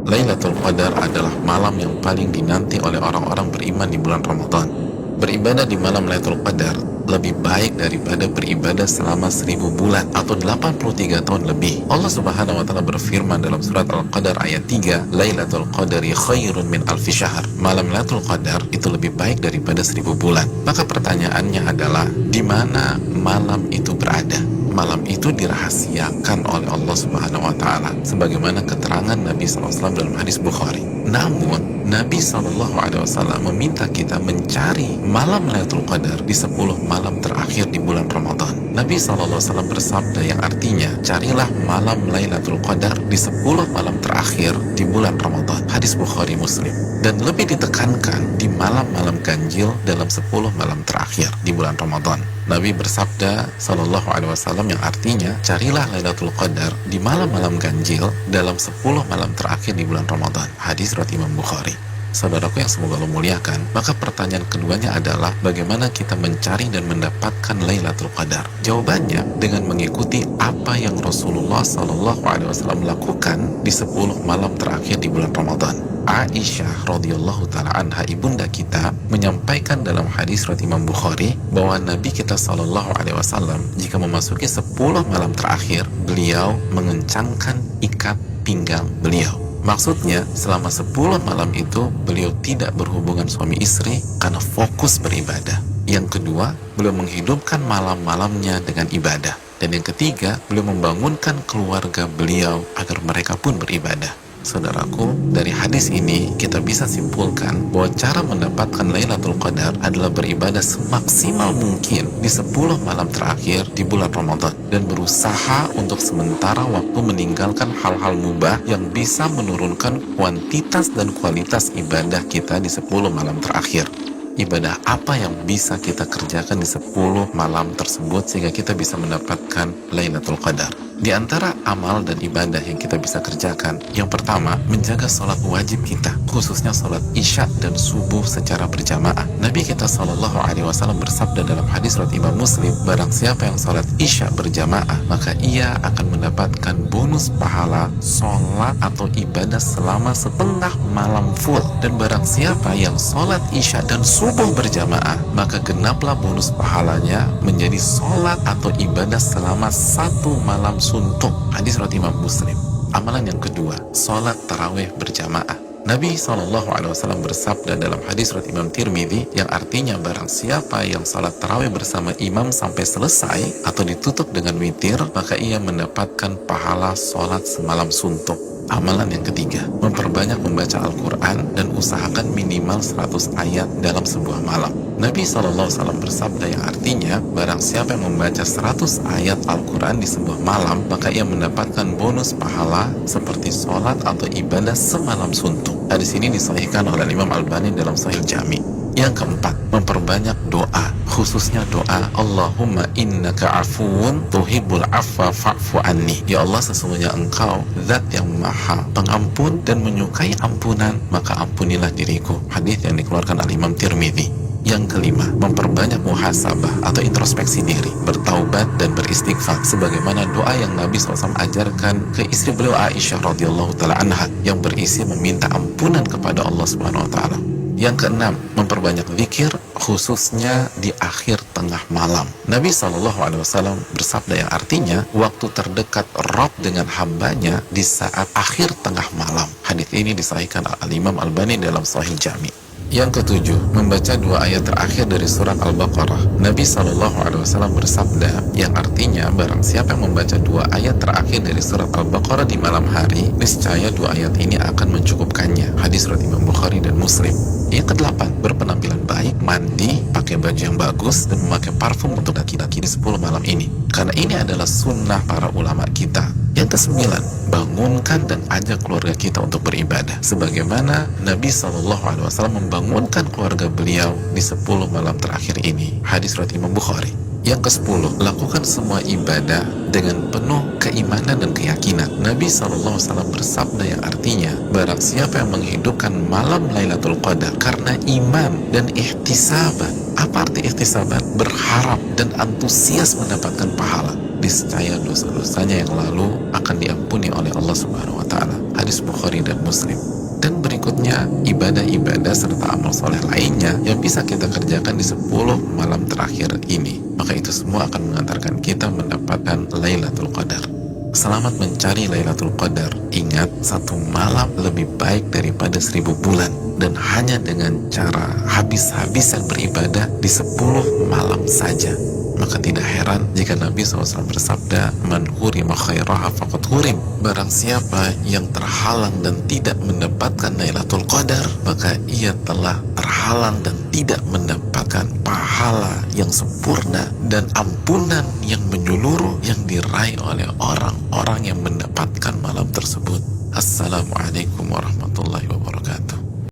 Lailatul Qadar adalah malam yang paling dinanti oleh orang-orang beriman di bulan Ramadan. Beribadah di malam Lailatul Qadar lebih baik daripada beribadah selama 1000 bulan atau 83 tahun lebih. Allah Subhanahu wa taala berfirman dalam surat Al-Qadar ayat 3, Lailatul Qadari khairun min alfi syahr. Malam Lailatul Qadar itu lebih baik daripada 1000 bulan. Maka pertanyaannya adalah, di mana malam itu berada? Malam itu dirahasiakan oleh Allah Subhanahu wa taala sebagaimana keterangan Nabi SAW dalam hadis Bukhari. Namun Nabi SAW meminta kita mencari malam Lailatul Qadar di 10 malam terakhir di bulan Ramadan. Nabi SAW bersabda yang artinya, carilah malam Lailatul Qadar di 10 malam terakhir di bulan Ramadan. Hadis Bukhari Muslim. Dan lebih ditekankan di malam-malam ganjil dalam 10 malam terakhir di bulan Ramadan. Nabi bersabda SAW yang artinya, carilah Lailatul Qadar di malam-malam ganjil dalam 10 malam terakhir di bulan Ramadan. Hadis riwayat Imam Bukhari. Saudaraku yang semoga Allah muliakan, maka pertanyaan keduanya adalah bagaimana kita mencari dan mendapatkan Lailatul Qadar? Jawabannya dengan mengikuti apa yang Rasulullah SAW lakukan di 10 malam terakhir di bulan Ramadan. Aisyah radhiyallahu taala anha, ibunda kita, menyampaikan dalam hadis riwayat Imam Bukhari bahwa Nabi kita SAW jika memasuki 10 malam terakhir, beliau mengencangkan ikat pinggang beliau. Maksudnya, selama 10 malam itu beliau tidak berhubungan suami istri karena fokus beribadah. Yang kedua, beliau menghidupkan malam-malamnya dengan ibadah. Dan yang ketiga, beliau membangunkan keluarga beliau agar mereka pun beribadah. Saudaraku, dari hadis ini kita bisa simpulkan bahwa cara mendapatkan Lailatul Qadar adalah beribadah semaksimal mungkin di 10 malam terakhir di bulan Ramadan dan berusaha untuk sementara waktu meninggalkan hal-hal mubah yang bisa menurunkan kuantitas dan kualitas ibadah kita di 10 malam terakhir. Ibadah apa yang bisa kita kerjakan di 10 malam tersebut sehingga kita bisa mendapatkan Lailatul Qadar? Di antara amal dan ibadah yang kita bisa kerjakan, yang pertama, menjaga sholat wajib kita, khususnya sholat isya dan subuh secara berjamaah. Nabi kita SAW bersabda dalam hadis riwayat Imam Muslim, barang siapa yang sholat isya berjamaah, maka ia akan mendapatkan bonus pahala sholat atau ibadah selama setengah malam full. Dan barang siapa yang sholat isya dan subuh berjamaah, maka genaplah bonus pahalanya menjadi sholat atau ibadah selama 1 malam suntuk. Hadis riwayat Imam Muslim. Amalan yang kedua, sholat tarawih berjamaah. Nabi SAW bersabda dalam hadis riwayat Imam Tirmidzi yang artinya barang siapa yang sholat tarawih bersama imam sampai selesai atau ditutup dengan witir, maka ia mendapatkan pahala sholat semalam suntuk. Amalan yang ketiga, memperbanyak membaca Al-Quran dan usahakan minimal 100 ayat dalam sebuah malam. Nabi SAW bersabda yang artinya, barang siapa yang membaca 100 ayat Al-Quran di sebuah malam, maka ia mendapatkan bonus pahala seperti sholat atau ibadah semalam suntuk. Hadis ini disahihkan oleh Imam Albani dalam Sahih Jami. Yang keempat, memperbanyak doa, khususnya doa Allahumma innaka afuun tuhibbul afwa fa'fu anni. Ya Allah, sesungguhnya Engkau zat yang maha pengampun dan menyukai ampunan, maka ampunilah diriku. Hadis yang dikeluarkan oleh Imam Tirmidzi. Yang kelima, memperbanyak muhasabah atau introspeksi diri, bertaubat dan beristighfar sebagaimana doa yang Nabi SAW ajarkan ke istri beliau Aisyah radhiyallahu taala anha yang berisi meminta ampunan kepada Allah Subhanahu wa taala. Yang keenam, memperbanyak zikir khususnya di akhir tengah malam. Nabi SAW bersabda yang artinya waktu terdekat Rabb dengan hambanya di saat akhir tengah malam. Hadis ini disahihkan Al-Imam Albani dalam Sahih Jami. Yang ketujuh, membaca 2 ayat terakhir dari surat Al-Baqarah. Nabi SAW bersabda yang artinya barang siapa yang membaca 2 ayat terakhir dari surat Al-Baqarah di malam hari, niscaya 2 ayat ini akan mencukupkannya. Hadis riwayat Imam Bukhari dan Muslim. Yang kedelapan, berpenampilan baik, mandi, pakai baju yang bagus, dan memakai parfum untuk laki-laki di 10 malam ini. Karena ini adalah sunnah para ulama kita. Yang kesembilan, bangunkan dan ajak keluarga kita untuk beribadah. Sebagaimana Nabi SAW membangunkan keluarga beliau di 10 malam terakhir ini. Hadis riwayat Imam Bukhari. Yang ke-10, lakukan semua ibadah dengan penuh keimanan dan keyakinan. Nabi SAW bersabda yang artinya, barang siapa yang menghidupkan malam Lailatul Qadar karena iman dan ihtisaban. Apa arti ihtisaban? Berharap dan antusias mendapatkan pahala. Niscaya dosa-dosanya yang lalu akan diampuni oleh Allah Subhanahu wa taala. Hadis Bukhari dan Muslim. Dan berikutnya, ibadah-ibadah serta amal soleh lainnya yang bisa kita kerjakan di 10 malam terakhir ini. Maka itu semua akan mengantarkan kita mendapatkan Lailatul Qadar. Selamat mencari Lailatul Qadar. Ingat, 1 malam lebih baik daripada 1000 bulan. Dan hanya dengan cara habis-habisan beribadah di 10 malam saja. Maka tidak heran jika Nabi SAW bersabda, "Man hurima khairaha faqad hurim." Barang siapa yang terhalang dan tidak mendapatkan Lailatul Qadar, maka ia telah terhalang dan tidak mendapatkan pahala yang sempurna dan ampunan yang menyeluruh yang diraih oleh orang-orang yang mendapatkan malam tersebut. Assalamualaikum warahmatullahi wabarakatuh.